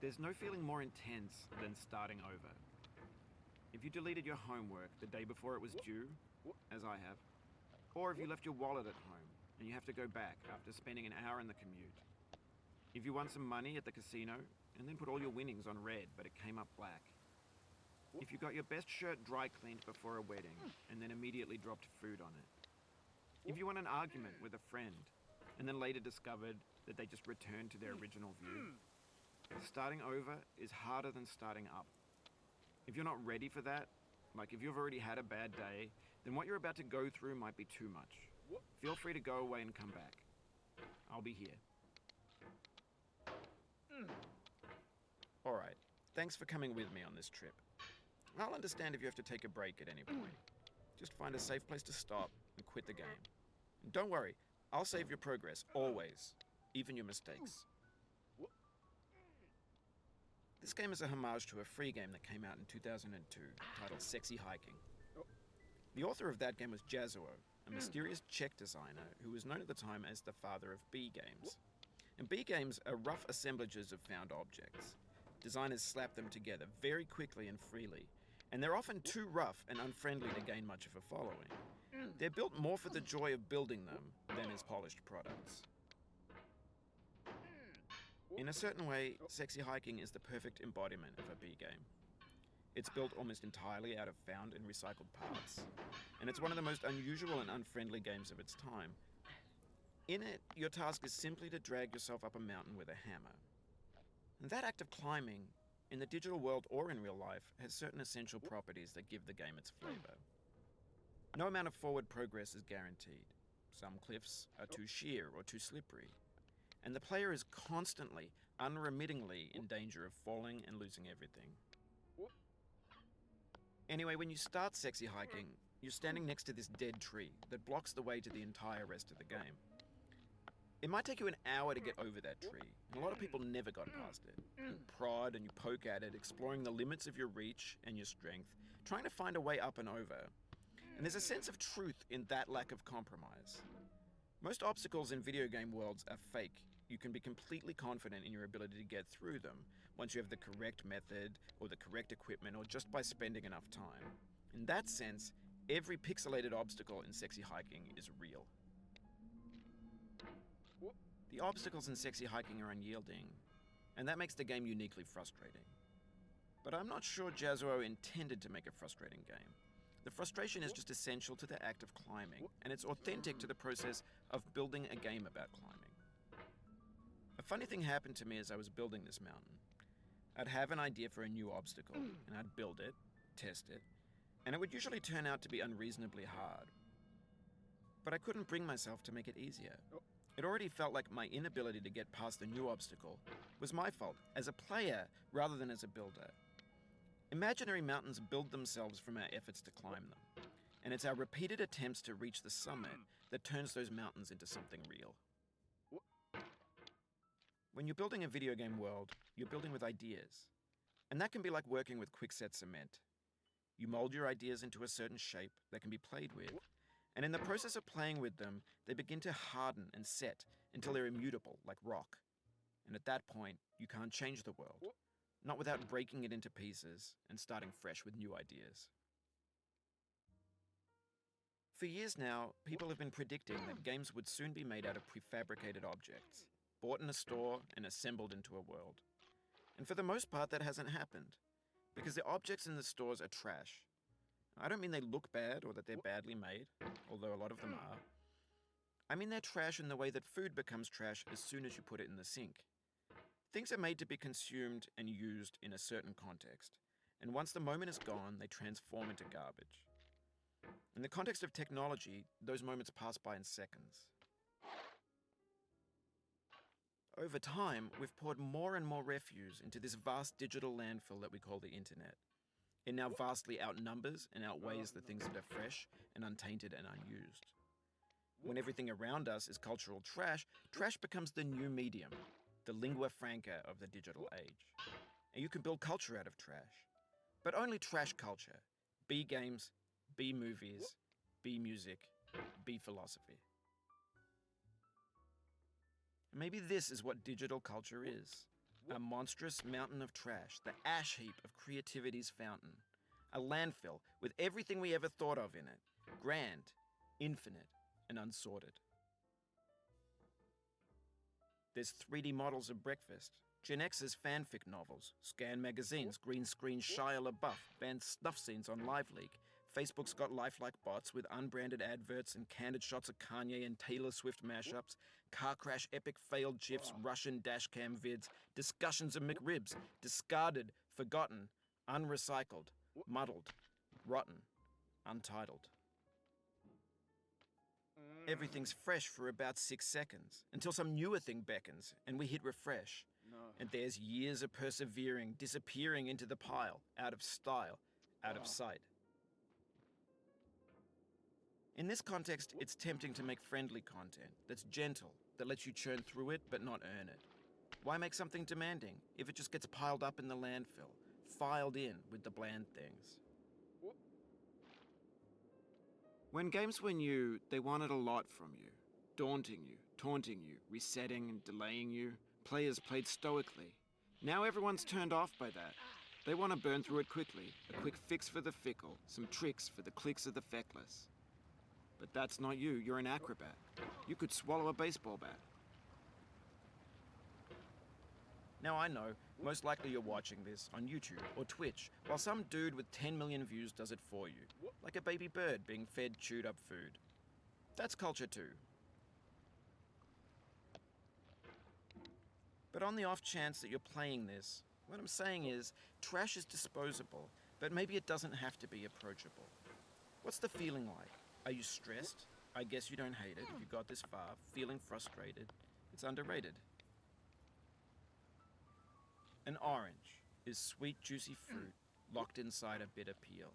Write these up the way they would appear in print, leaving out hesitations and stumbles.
There's no feeling more intense than starting over. If you deleted your homework the day before it was due, as I have, or if you left your wallet at home and you have to go back after spending an hour in the commute. If you won some money at the casino and then put all your winnings on red but it came up black. If you got your best shirt dry cleaned before a wedding and then immediately dropped food on it. If you won an argument with a friend and then later discovered that they just returned to their original view. Starting over is harder than starting up. If you're not ready for that, like if you've already had a bad day, then what you're about to go through might be too much. Feel free to go away and come back. I'll be here. Alright, thanks for coming with me on this trip. I'll understand if you have to take a break at any point. Just find a safe place to stop and quit the game. And don't worry, I'll save your progress, always. Even your mistakes. This game is a homage to a free game that came out in 2002, titled Sexy Hiking. The author of that game was Jazuo, a mysterious Czech designer who was known at the time as the father of B games. And B games are rough assemblages of found objects. Designers slap them together very quickly and freely, and they're often too rough and unfriendly to gain much of a following. They're built more for the joy of building them than as polished products. In a certain way, Sexy Hiking is the perfect embodiment of a B game. It's built almost entirely out of found and recycled parts, and it's one of the most unusual and unfriendly games of its time. In it, your task is simply to drag yourself up a mountain with a hammer. And that act of climbing, in the digital world or in real life, has certain essential properties that give the game its flavor. No amount of forward progress is guaranteed. Some cliffs are too sheer or too slippery. And the player is constantly, unremittingly in danger of falling and losing everything. Anyway, when you start Sexy Hiking, you're standing next to this dead tree that blocks the way to the entire rest of the game. It might take you an hour to get over that tree, and a lot of people never got past it. You prod and you poke at it, exploring the limits of your reach and your strength, trying to find a way up and over. And there's a sense of truth in that lack of compromise. Most obstacles in video game worlds are fake. You can be completely confident in your ability to get through them once you have the correct method or the correct equipment or just by spending enough time. In that sense, every pixelated obstacle in Sexy Hiking is real. The obstacles in Sexy Hiking are unyielding, and that makes the game uniquely frustrating. But I'm not sure Jazuo intended to make a frustrating game. The frustration is just essential to the act of climbing, and it's authentic to the process of building a game about climbing. A funny thing happened to me as I was building this mountain. I'd have an idea for a new obstacle, and I'd build it, test it, and it would usually turn out to be unreasonably hard. But I couldn't bring myself to make it easier. It already felt like my inability to get past the new obstacle was my fault as a player rather than as a builder. Imaginary mountains build themselves from our efforts to climb them, and it's our repeated attempts to reach the summit that turns those mountains into something real. When you're building a video game world, you're building with ideas, and that can be like working with quickset cement. You mold your ideas into a certain shape that can be played with, and in the process of playing with them, they begin to harden and set until they're immutable, like rock. And at that point, you can't change the world. Not without breaking it into pieces and starting fresh with new ideas. For years now, people have been predicting that games would soon be made out of prefabricated objects, bought in a store and assembled into a world. And for the most part, that hasn't happened, because the objects in the stores are trash. I don't mean they look bad or that they're badly made, although a lot of them are. I mean they're trash in the way that food becomes trash as soon as you put it in the sink. Things are made to be consumed and used in a certain context, and once the moment is gone, they transform into garbage. In the context of technology, those moments pass by in seconds. Over time, we've poured more and more refuse into this vast digital landfill that we call the internet. It now vastly outnumbers and outweighs the things that are fresh and untainted and unused. When everything around us is cultural trash, trash becomes the new medium, the lingua franca of the digital age. And you can build culture out of trash. But only trash culture. B games, B movies, B music, B philosophy. And maybe this is what digital culture is. A monstrous mountain of trash, the ash heap of creativity's fountain. A landfill with everything we ever thought of in it. Grand, infinite, and unsorted. There's 3D models of breakfast, Gen X's fanfic novels, scan magazines, green screen Shia LaBeouf, banned snuff scenes on LiveLeak. Facebook's got lifelike bots with unbranded adverts and candid shots of Kanye and Taylor Swift mashups, car crash epic failed GIFs, Russian dashcam vids, discussions of McRibs, discarded, forgotten, unrecycled, muddled, rotten, untitled. Everything's fresh for about 6 seconds, until some newer thing beckons, and we hit refresh. And there's years of persevering, disappearing into the pile, out of style, out of sight. In this context, it's tempting to make friendly content that's gentle, that lets you churn through it but not earn it. Why make something demanding if it just gets piled up in the landfill, filed in with the bland things? When games were new, they wanted a lot from you. Daunting you, taunting you, resetting and delaying you. Players played stoically. Now everyone's turned off by that. They want to burn through it quickly. A quick fix for the fickle, some tricks for the clicks of the feckless. But that's not you. You're an acrobat. You could swallow a baseball bat. Now I know, most likely you're watching this on YouTube or Twitch, while some dude with 10 million views does it for you, like a baby bird being fed chewed up food. That's culture too. But on the off chance that you're playing this, what I'm saying is, trash is disposable, but maybe it doesn't have to be approachable. What's the feeling like? Are you stressed? I guess you don't hate it if you got this far. Feeling frustrated? It's underrated. An orange is sweet, juicy fruit locked inside a bitter peel.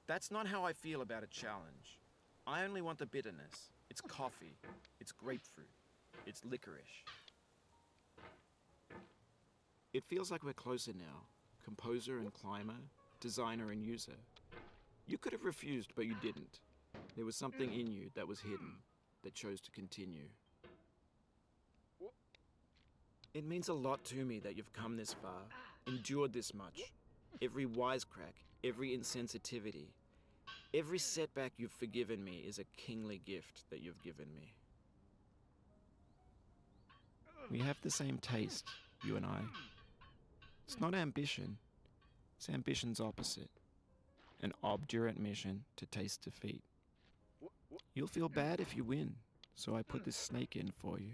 That's not how I feel about a challenge. I only want the bitterness. It's coffee. It's grapefruit. It's licorice. It feels like we're closer now. Composer and climber, designer and user. You could have refused, but you didn't. There was something in you that was hidden, that chose to continue. It means a lot to me that you've come this far, endured this much. Every wisecrack, every insensitivity, every setback you've forgiven me is a kingly gift that you've given me. We have the same taste, you and I. It's not ambition, it's ambition's opposite. An obdurate mission to taste defeat. You'll feel bad if you win, so I put this snake in for you.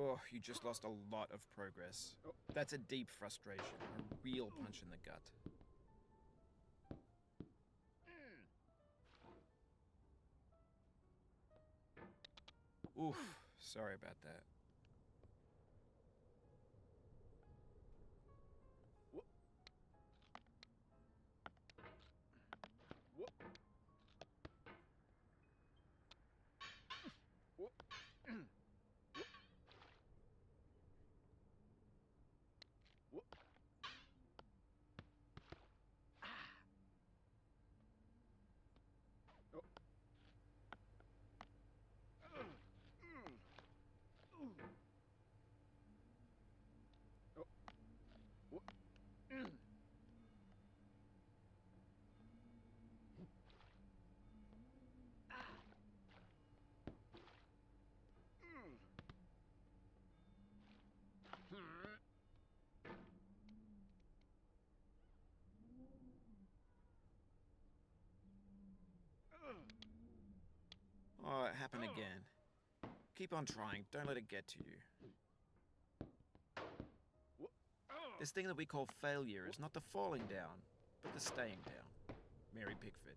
Oh, you just lost a lot of progress. That's a deep frustration, a real punch in the gut. Oof, sorry about that. Oh, it happened again. Keep on trying, don't let it get to you. This thing that we call failure is not the falling down, but the staying down. Mary Pickford.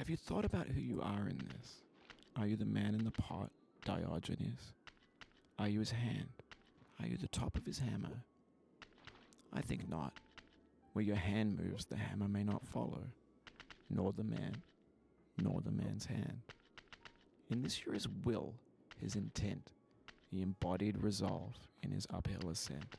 Have you thought about who you are in this? Are you the man in the pot, Diogenes? Are you his hand? Are you the top of his hammer? I think not. Where your hand moves, the hammer may not follow, nor the man, nor the man's hand. In this you're his will, his intent, the embodied resolve in his uphill ascent.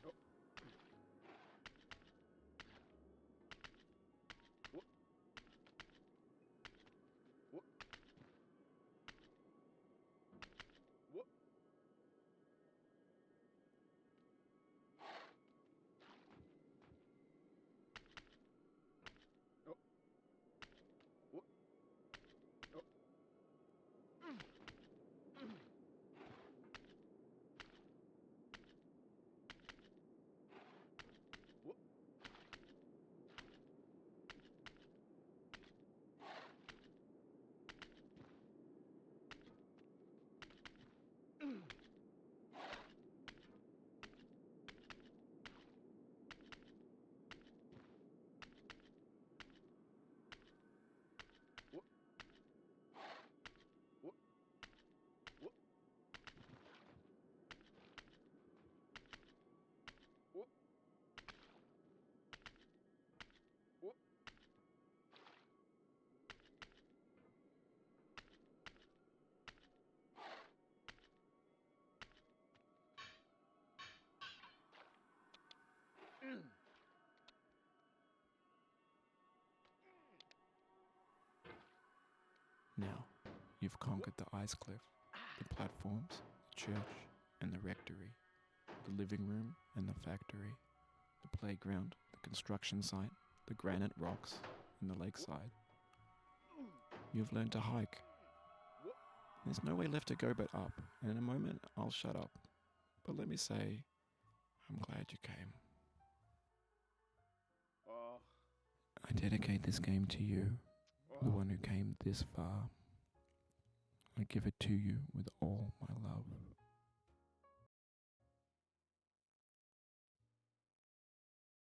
Now, you've conquered the ice cliff, the platforms, the church, and the rectory, the living room and the factory, the playground, the construction site, the granite rocks, and the lakeside. You've learned to hike. There's no way left to go but up, and in a moment I'll shut up. But let me say, I'm glad you came. I dedicate this game to you, the one who came this far. I give it to you with all my love.